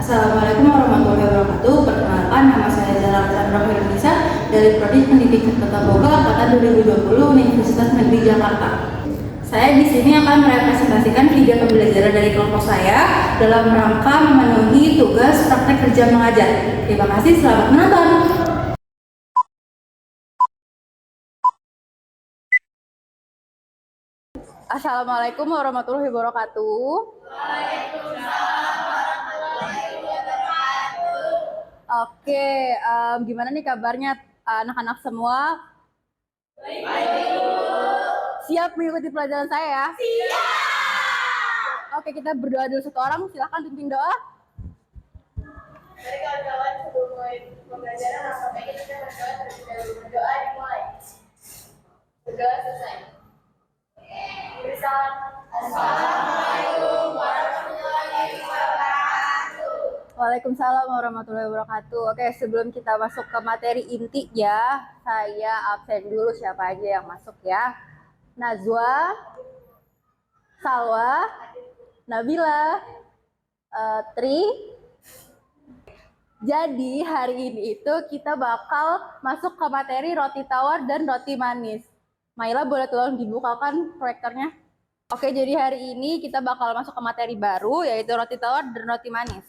Assalamualaikum warahmatullahi wabarakatuh. Perkenalkan, nama saya Zara Chandra Nisa dari Prodi Pendidikan Tata Boga Angkatan 2020 Universitas Negeri Jakarta. Saya di sini akan merepresentasikan video pembelajaran dari kelompok saya dalam rangka memenuhi tugas praktek kerja mengajar. Terima kasih, selamat menonton. Assalamualaikum warahmatullahi wabarakatuh. Oke, gimana nih kabarnya anak-anak semua? Siap mengikuti pelajaran saya ya? Siap! Oke, kita berdoa dulu satu orang, silahkan pimpin doa. Mari kawan-kawan sebelum mulai pembelajaran langsung aja kita berdoa terlebih dahulu. Berdoa dimulai. Berdoa selesai. Bersalam. Assalamualaikum warahmatullahi wabarakatuh. Waalaikumsalam warahmatullahi wabarakatuh. Oke, sebelum kita masuk ke materi inti ya, saya absen dulu siapa aja yang masuk ya. Najwa, Salwa, Nabila, Tri. Jadi hari ini itu kita bakal masuk ke materi roti tawar dan roti manis. Maila boleh tolong dibukakan proyektornya? Oke, jadi hari ini kita bakal masuk ke materi baru yaitu roti tawar dan roti manis.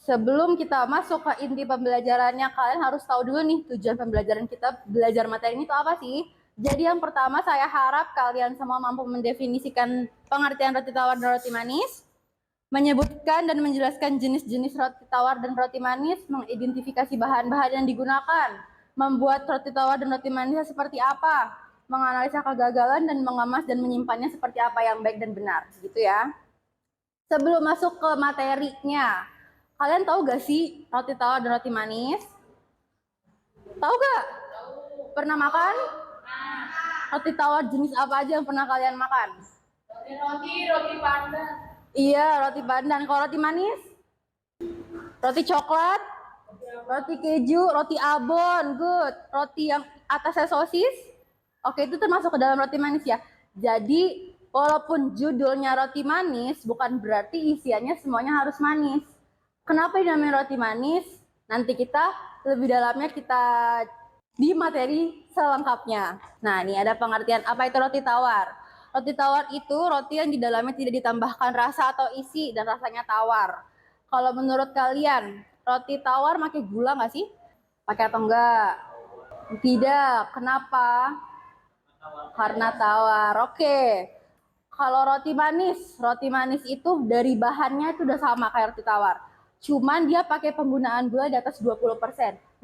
Sebelum kita masuk ke inti pembelajarannya, kalian harus tahu dulu nih tujuan pembelajaran kita belajar materi ini itu apa sih? Jadi yang pertama saya harap kalian semua mampu mendefinisikan pengertian roti tawar dan roti manis, menyebutkan dan menjelaskan jenis-jenis roti tawar dan roti manis, mengidentifikasi bahan-bahan yang digunakan, membuat roti tawar dan roti manisnya seperti apa, menganalisa kegagalan dan mengemas dan menyimpannya seperti apa yang baik dan benar, gitu ya. Sebelum masuk ke materinya, kalian tahu gak sih roti tawar dan roti manis? Tahu gak? Pernah makan? Roti tawar jenis apa aja yang pernah kalian makan? Roti pandan. Iya, roti pandan. Kalau roti manis? Roti coklat? Roti keju? Roti abon? Good. Roti yang atasnya sosis? Oke, itu termasuk ke dalam roti manis ya. Jadi, walaupun judulnya roti manis, bukan berarti isiannya semuanya harus manis. Kenapa dinamakan roti manis? Nanti kita lebih dalamnya kita di materi selengkapnya. Nah, ini ada pengertian apa itu roti tawar. Roti tawar itu roti yang di dalamnya tidak ditambahkan rasa atau isi dan rasanya tawar. Kalau menurut kalian, roti tawar pakai gula nggak sih? Pakai atau enggak? Tidak. Kenapa? Karena tawar. Oke. Kalau roti manis itu dari bahannya itu udah sama kayak roti tawar. Cuman dia pakai penggunaan gula di atas 20%.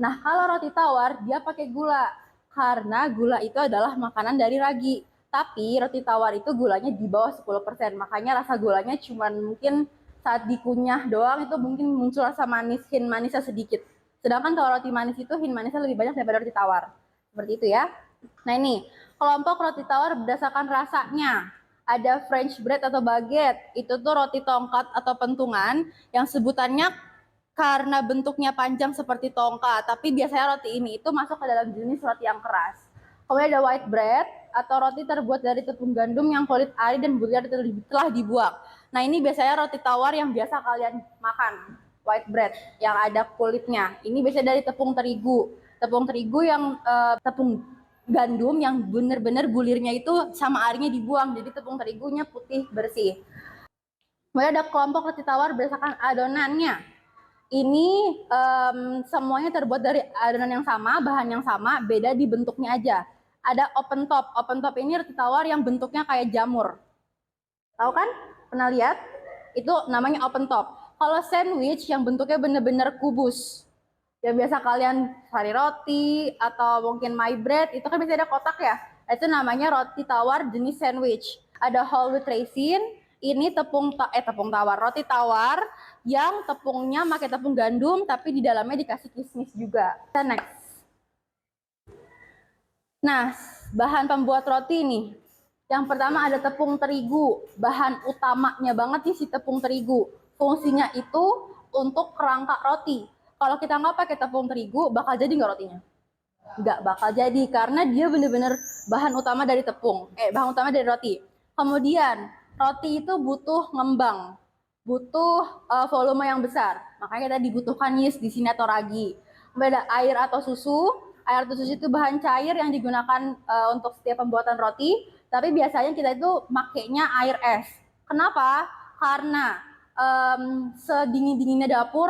Nah, kalau roti tawar dia pakai gula. Karena gula itu adalah makanan dari ragi. Tapi roti tawar itu gulanya di bawah 10%. Makanya rasa gulanya cuman mungkin saat dikunyah doang itu mungkin muncul rasa manis, hint manisnya sedikit. Sedangkan kalau roti manis itu hint manisnya lebih banyak daripada roti tawar. Seperti itu ya. Nah ini, kelompok roti tawar berdasarkan rasanya. Ada French bread atau baguette, itu tuh roti tongkat atau pentungan yang sebutannya karena bentuknya panjang seperti tongkat, tapi biasanya roti ini itu masuk ke dalam jenis roti yang keras. Kemudian ada white bread atau roti terbuat dari tepung gandum yang kulit ari dan butiran telah dibuang. Nah ini biasanya roti tawar yang biasa kalian makan, white bread yang ada kulitnya. Ini biasanya dari tepung terigu yang tepung gandum yang benar-benar bulirnya itu sama arinya dibuang, jadi tepung terigunya putih bersih. Kemudian ada kelompok roti tawar berdasarkan adonannya. Ini semuanya terbuat dari adonan yang sama, bahan yang sama, beda di bentuknya aja. Ada open top. Open top ini roti tawar yang bentuknya kayak jamur. Tahu kan? Pernah lihat? Itu namanya open top. Kalau sandwich yang bentuknya benar-benar kubus, yang biasa kalian sari roti atau mungkin my bread itu kan biasanya ada kotak ya, itu namanya roti tawar jenis sandwich. Ada whole wheat raisin, ini tepung tawar, roti tawar yang tepungnya pakai tepung gandum tapi di dalamnya dikasih kismis juga. Next. Nah, bahan pembuat roti nih, yang pertama ada tepung terigu, bahan utamanya banget nih si tepung terigu. Fungsinya itu untuk kerangka roti. Kalau kita nggak pakai tepung terigu, bakal jadi nggak rotinya? Nggak bakal jadi, karena dia bener-bener bahan utama dari tepung. Bahan utama dari roti. Kemudian, roti itu butuh ngembang. butuh volume yang besar. Makanya kita dibutuhkan yeast di sini atau ragi. Kemudian ada air atau susu. Air atau susu itu bahan cair yang digunakan untuk setiap pembuatan roti. Tapi biasanya kita itu makainya air es. Kenapa? Karena sedingin-dinginnya dapur,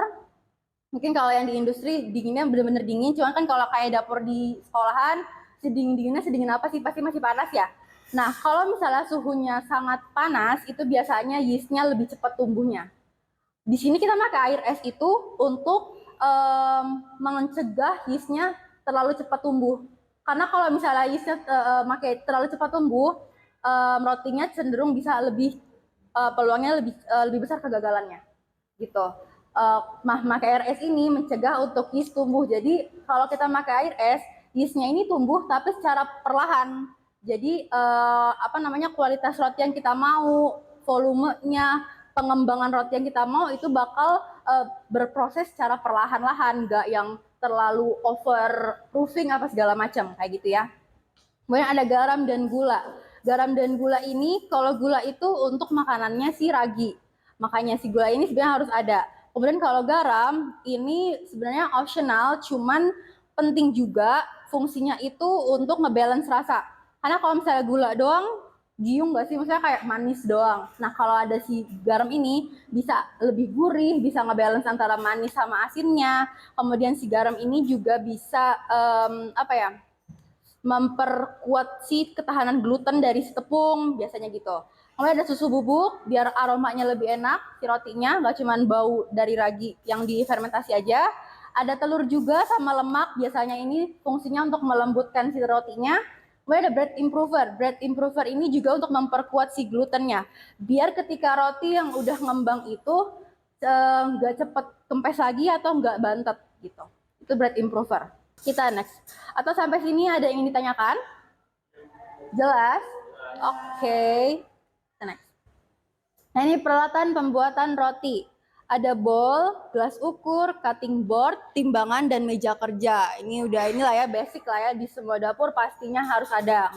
mungkin kalau yang di industri dinginnya bener-bener dingin, cuman kan kalau kayak dapur di sekolahan, sedingin-dinginnya sedingin apa sih? Pasti masih panas ya. Nah, kalau misalnya suhunya sangat panas, itu biasanya yeastnya lebih cepat tumbuhnya. Di sini kita pakai air es itu untuk mencegah yeastnya terlalu cepat tumbuh. Karena kalau misalnya yeastnya pakai terlalu cepat tumbuh, rotinya cenderung bisa lebih peluangnya lebih besar kegagalannya, gitu. Pakai air es ini mencegah untuk yeast tumbuh. Jadi kalau kita pakai air es, yeastnya ini tumbuh tapi secara perlahan. Jadi kualitas roti yang kita mau, volumenya, pengembangan roti yang kita mau itu bakal berproses secara perlahan-lahan, nggak yang terlalu overproofing apa segala macam kayak gitu ya. Kemudian ada garam dan gula. Garam dan gula ini, kalau gula itu untuk makanannya si ragi, makanya si gula ini sebenarnya harus ada. Kemudian kalau garam ini sebenarnya optional, cuman penting juga fungsinya itu untuk ngebalance rasa. Karena kalau misalnya gula doang, giung nggak sih? Maksudnya kayak manis doang. Nah kalau ada si garam ini bisa lebih gurih, bisa ngebalance antara manis sama asinnya. Kemudian si garam ini juga bisa memperkuat si ketahanan gluten dari si tepung, biasanya gitu. Kemudian ada susu bubuk, biar aromanya lebih enak, si rotinya, nggak cuma bau dari ragi yang difermentasi aja. Ada telur juga sama lemak, biasanya ini fungsinya untuk melembutkan si rotinya. Kemudian ada bread improver. Bread improver ini juga untuk memperkuat si glutennya. Biar ketika roti yang udah ngembang itu nggak cepet kempes lagi atau nggak bantet gitu. Itu bread improver. Kita next. Atau sampai sini ada yang ingin ditanyakan? Jelas? Oke. Kita next. Nah ini peralatan pembuatan roti. Ada bowl, gelas ukur, cutting board, timbangan, dan meja kerja. Ini udah inilah ya basic lah ya, di semua dapur pastinya harus ada.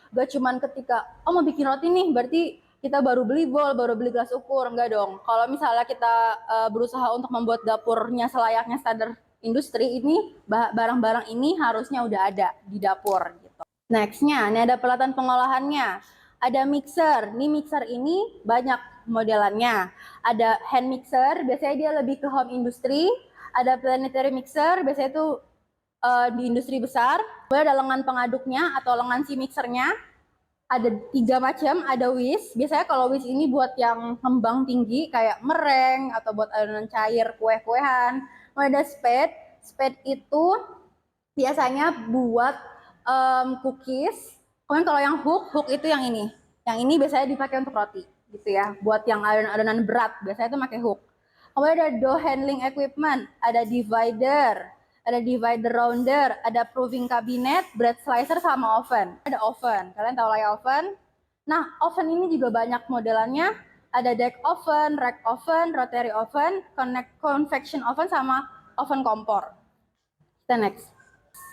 Nggak cuman ketika mau bikin roti nih berarti kita baru beli bowl, baru beli gelas ukur. Enggak dong. Kalau misalnya kita berusaha untuk membuat dapurnya selayaknya standar industri, ini barang-barang ini harusnya udah ada di dapur gitu. Nextnya, ini ada peralatan pengolahannya. Ada mixer. Nih mixer ini banyak modelannya. Ada hand mixer, biasanya dia lebih ke home industry. Ada planetary mixer, biasanya itu di industri besar. Kemudian ada lengan pengaduknya atau lengan si mixernya. Ada 3 macam, ada whisk. Biasanya kalau whisk ini buat yang kembang tinggi kayak mereng atau buat adonan cair, kue-kuehan. Kemudian ada spade. Spade itu biasanya buat cookies. Kemudian kalau yang hook itu yang ini. Yang ini biasanya dipakai untuk roti, gitu ya. Buat yang adonan berat, biasanya itu pakai hook. Kemudian ada dough handling equipment, ada divider rounder, ada proving cabinet, bread slicer, sama oven. Ada oven, kalian tahu lah ya oven. Nah, oven ini juga banyak modelannya. Ada deck oven, rack oven, rotary oven, convection oven, sama oven kompor. Kita next.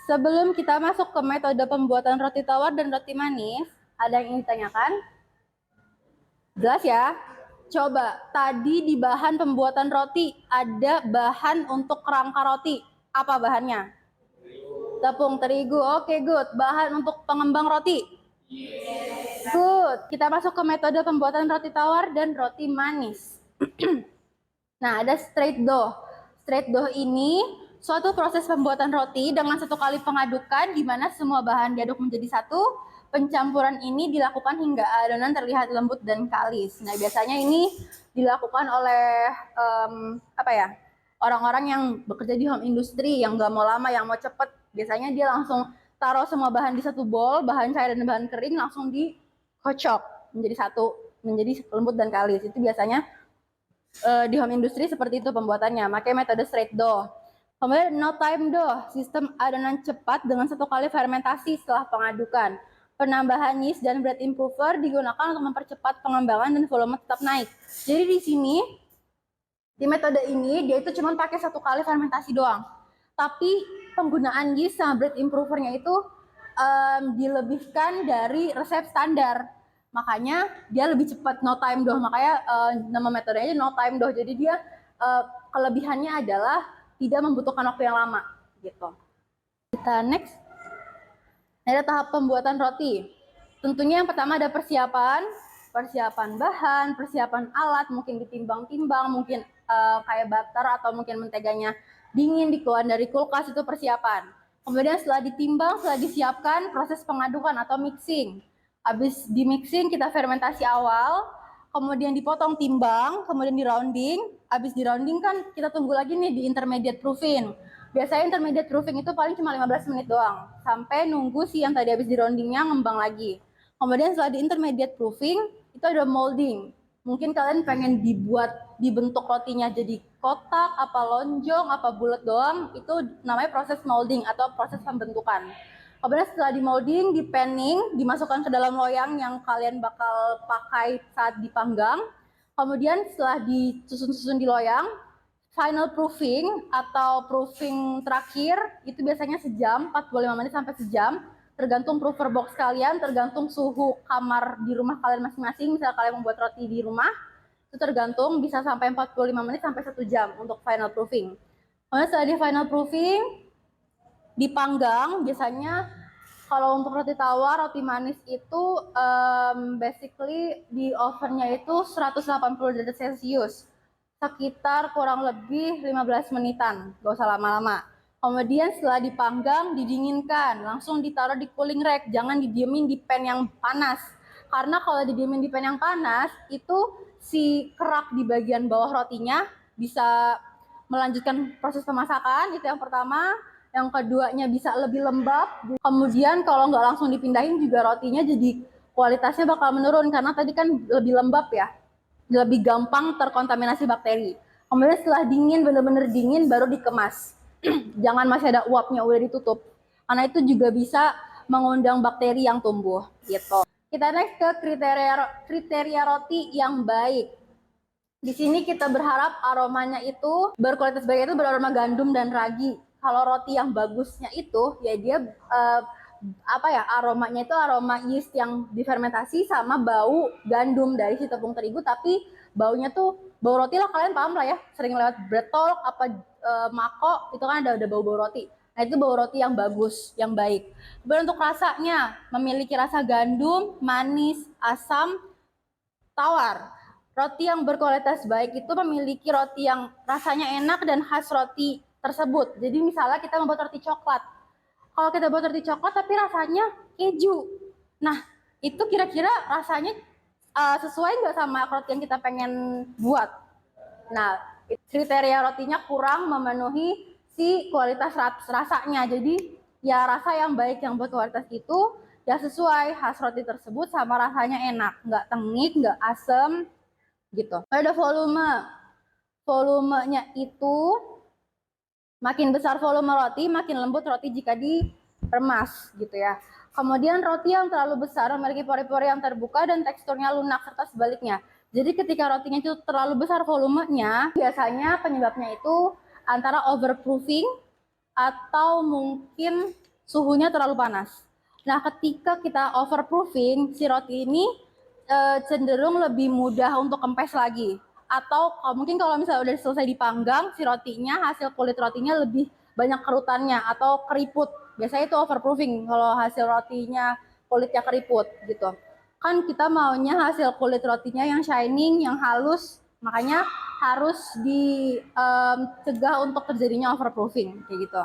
Sebelum kita masuk ke metode pembuatan roti tawar dan roti manis, ada yang ingin ditanyakan? Jelas ya? Coba, tadi di bahan pembuatan roti ada bahan untuk kerangka roti. Apa bahannya? Tepung terigu. Oke, good. Bahan untuk pengembang roti? Good. Kita masuk ke metode pembuatan roti tawar dan roti manis. Nah, ada straight dough. Straight dough ini suatu proses pembuatan roti dengan satu kali pengadukan di mana semua bahan diaduk menjadi satu. Pencampuran ini dilakukan hingga adonan terlihat lembut dan kalis. Nah, biasanya ini dilakukan oleh orang-orang yang bekerja di home industry yang nggak mau lama, yang mau cepet. Biasanya dia langsung taruh semua bahan di satu bowl, bahan cair dan bahan kering langsung dikocok menjadi satu, menjadi lembut dan kalis. Itu biasanya di home industry seperti itu pembuatannya, pakai metode straight dough. Kemudian no time dough, sistem adonan cepat dengan satu kali fermentasi setelah pengadukan. Penambahan yeast dan bread improver digunakan untuk mempercepat pengembangan dan volume tetap naik. Jadi di sini, di metode ini dia itu cuma pakai satu kali fermentasi doang. Tapi penggunaan yeast sama bread improvernya itu dilebihkan dari resep standar. Makanya dia lebih cepat, no time dough. Makanya nama metodenya no time dough. Jadi dia kelebihannya adalah tidak membutuhkan waktu yang lama gitu. Kita next. Ada tahap pembuatan roti. Tentunya yang pertama ada persiapan bahan, persiapan alat, mungkin ditimbang-timbang, mungkin kayak butter atau mungkin menteganya dingin dikeluarin dari kulkas, itu persiapan. Kemudian setelah ditimbang, setelah disiapkan, proses pengadukan atau mixing. Habis di mixing kita fermentasi awal, kemudian dipotong timbang, kemudian di rounding. Habis di rounding kan kita tunggu lagi nih di intermediate proofing. Biasanya intermediate proofing itu paling cuma 15 menit doang, sampai nunggu si yang tadi habis di roundingnya ngembang lagi. Kemudian setelah di intermediate proofing, itu ada molding. Mungkin kalian pengen dibentuk rotinya jadi kotak, apa lonjong, apa bulat doang, itu namanya proses molding atau proses pembentukan. Kemudian setelah di molding, di panning, dimasukkan ke dalam loyang yang kalian bakal pakai saat dipanggang. Kemudian setelah disusun-susun di loyang, final proofing atau proofing terakhir itu biasanya sejam, 45 menit sampai sejam. Tergantung proofer box kalian, tergantung suhu kamar di rumah kalian masing-masing. Misalnya kalian membuat roti di rumah, itu tergantung bisa sampai 45 menit sampai 1 jam untuk final proofing. Kemudian setelah di final proofing, dipanggang. Biasanya kalau untuk roti tawar, roti manis itu basically di ovennya itu 180 derajat Celcius, sekitar kurang lebih 15 menitan, gak usah lama-lama. Kemudian setelah dipanggang, didinginkan, langsung ditaruh di cooling rack, jangan didiemin di pan yang panas. Karena kalau didiemin di pan yang panas, itu si kerak di bagian bawah rotinya bisa melanjutkan proses pemasakan, itu yang pertama. Yang keduanya bisa lebih lembab. Kemudian kalau nggak langsung dipindahin juga rotinya jadi kualitasnya bakal menurun karena tadi kan lebih lembab ya, lebih gampang terkontaminasi bakteri. Kemudian setelah dingin, bener-bener dingin baru dikemas. Jangan masih ada uapnya udah ditutup, karena itu juga bisa mengundang bakteri yang tumbuh gitu. Kita next ke kriteria roti yang baik. Di sini kita berharap aromanya itu berkualitas baik, itu beraroma gandum dan ragi. Kalau roti yang bagusnya itu ya dia aromanya itu aroma yeast yang difermentasi sama bau gandum dari si tepung terigu, tapi baunya tuh bau roti lah, kalian paham lah ya, sering lewat bread talk apa mako itu kan ada bau roti. Nah itu bau roti yang bagus, yang baik. Kemudian untuk rasanya memiliki rasa gandum, manis, asam, tawar. Roti yang berkualitas baik itu memiliki roti yang rasanya enak dan khas roti tersebut. Jadi misalnya kita membuat roti coklat. Kalau kita buat roti coklat tapi rasanya keju. Nah, itu kira-kira rasanya sesuai nggak sama roti yang kita pengen buat? Nah, kriteria rotinya kurang memenuhi si kualitas rasanya. Jadi ya rasa yang baik yang buat kualitas itu ya sesuai khas roti tersebut sama rasanya enak, nggak tengik, nggak asem gitu. Ada volumenya itu makin besar volume roti, makin lembut roti jika diremas gitu ya. Kemudian roti yang terlalu besar memiliki pori-pori yang terbuka dan teksturnya lunak, serta sebaliknya. Jadi ketika rotinya itu terlalu besar volumenya, biasanya penyebabnya itu antara overproofing atau mungkin suhunya terlalu panas. Nah, ketika kita overproofing, si roti ini cenderung lebih mudah untuk kempes lagi. Atau mungkin kalau misalnya udah selesai dipanggang, si rotinya, hasil kulit rotinya lebih banyak kerutannya atau keriput. Biasanya itu overproofing kalau hasil rotinya kulitnya keriput gitu. Kan kita maunya hasil kulit rotinya yang shining, yang halus, makanya harus dicegah untuk terjadinya overproofing kayak gitu.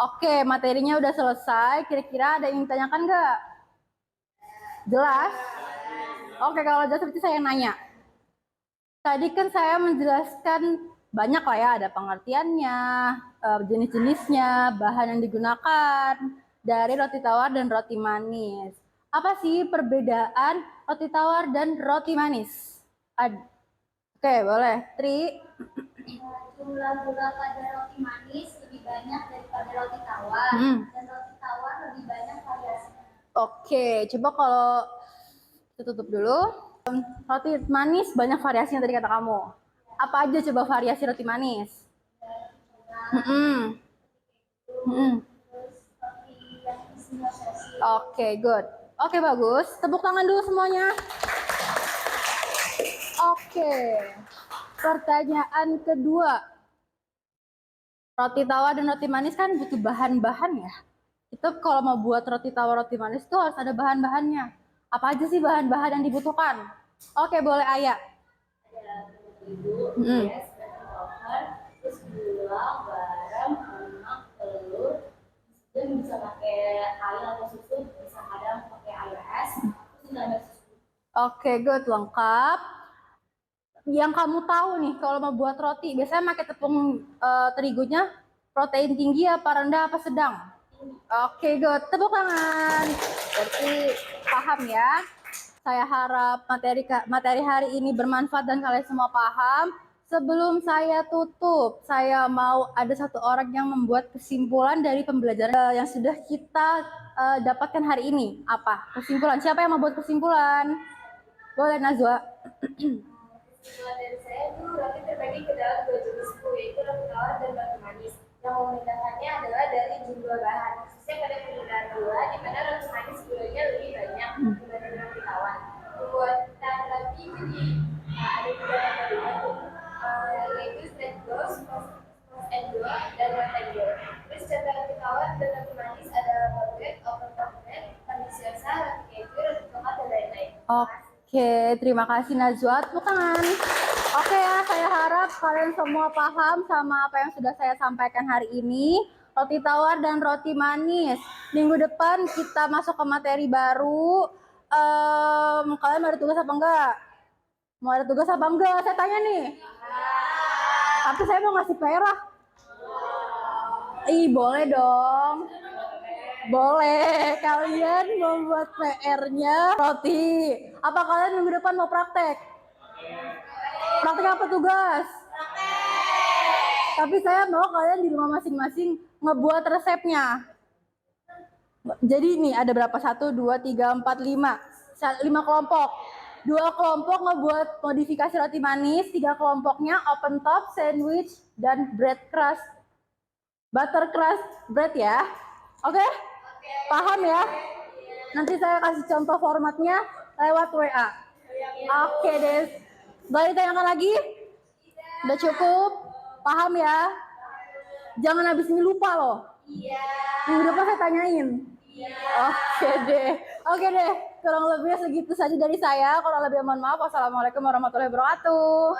Oke, materinya udah selesai. Kira-kira ada yang ditanyakan nggak? Jelas? Oke, kalau jelas seperti saya nanya. Tadi kan saya menjelaskan banyak lah ya, ada pengertiannya, jenis-jenisnya, bahan yang digunakan dari roti tawar dan roti manis. Apa sih perbedaan roti tawar dan roti manis? Oke, boleh. Tri. Jumlah gula pada roti manis lebih banyak daripada roti tawar, dan roti tawar lebih banyak variasinya. Oke, coba kalau kita tutup dulu. Roti manis banyak variasinya tadi kata kamu. Apa aja coba variasi roti manis? Oke, good. Oke, bagus. Tepuk tangan dulu semuanya. Oke. Pertanyaan kedua. Roti tawar dan roti manis kan butuh bahan-bahan ya. Kita kalau mau buat roti tawar, roti manis tuh harus ada bahan-bahannya. Apa aja sih bahan-bahan yang dibutuhkan? Oke, boleh Ayah. Ada terigu, yes, terus gula, garam, lemak, telur, dan bisa pakai air atau susu, bisa kadang pakai air es, terus ditambah susu. Oke, good, lengkap. Yang kamu tahu nih, kalau mau buat roti, biasanya pakai tepung terigunya protein tinggi apa rendah apa sedang? Oke, good. Tepuk tangan. Berarti paham ya. Saya harap materi hari ini bermanfaat dan kalian semua paham. Sebelum saya tutup, saya mau ada satu orang yang membuat kesimpulan dari pembelajaran yang sudah kita dapatkan hari ini. Apa? Kesimpulan. Siapa yang membuat kesimpulan? Boleh, Najwa. Kesimpulan dari saya itu roti terbagi ke dalam dua jenis kue, yaitu roti tawar dan roti manis. Yang membedakannya adalah dari jumlah bahan, khususnya pada penggunaan gula, di mana roti manis gulanya lebih banyak dibanding roti tawar. Pembuatan roti ini ada tiga metode, yaitu straight dough, frost and dough, dan rectangle. Terus cara roti tawar dan roti manis ada baguette, open top bread, panisyosa, roti keju, roti coklat, dan lain-lain. Oke, terima kasih Najwa. Tepuk tangan. Oke ya, saya harap kalian semua paham sama apa yang sudah saya sampaikan hari ini. Roti tawar dan roti manis. Minggu depan kita masuk ke materi baru. Kalian mau ada tugas apa enggak? Mau ada tugas apa enggak? Saya tanya nih. Tapi saya mau ngasih PR lah. Ih, boleh dong. Boleh, kalian membuat PR-nya roti. Apa kalian minggu depan mau praktek? Praktek apa tugas? Tapi saya mau kalian di rumah masing-masing ngebuat resepnya. Jadi ini ada berapa? 1, 2, 3, 4, 5. 5 kelompok. 2 kelompok ngebuat modifikasi roti manis. 3 kelompoknya open top, sandwich, dan bread crust. Butter crust bread ya. Oke? Paham ya? Nanti saya kasih contoh formatnya lewat WA. Oke deh. Boleh ditanyakan lagi? Udah cukup? Paham ya? Jangan habis ini lupa loh. Minggu depan saya tanyain. Oke deh. Kurang lebih segitu saja dari saya. Kurang lebih mohon maaf. Wassalamualaikum warahmatullahi wabarakatuh.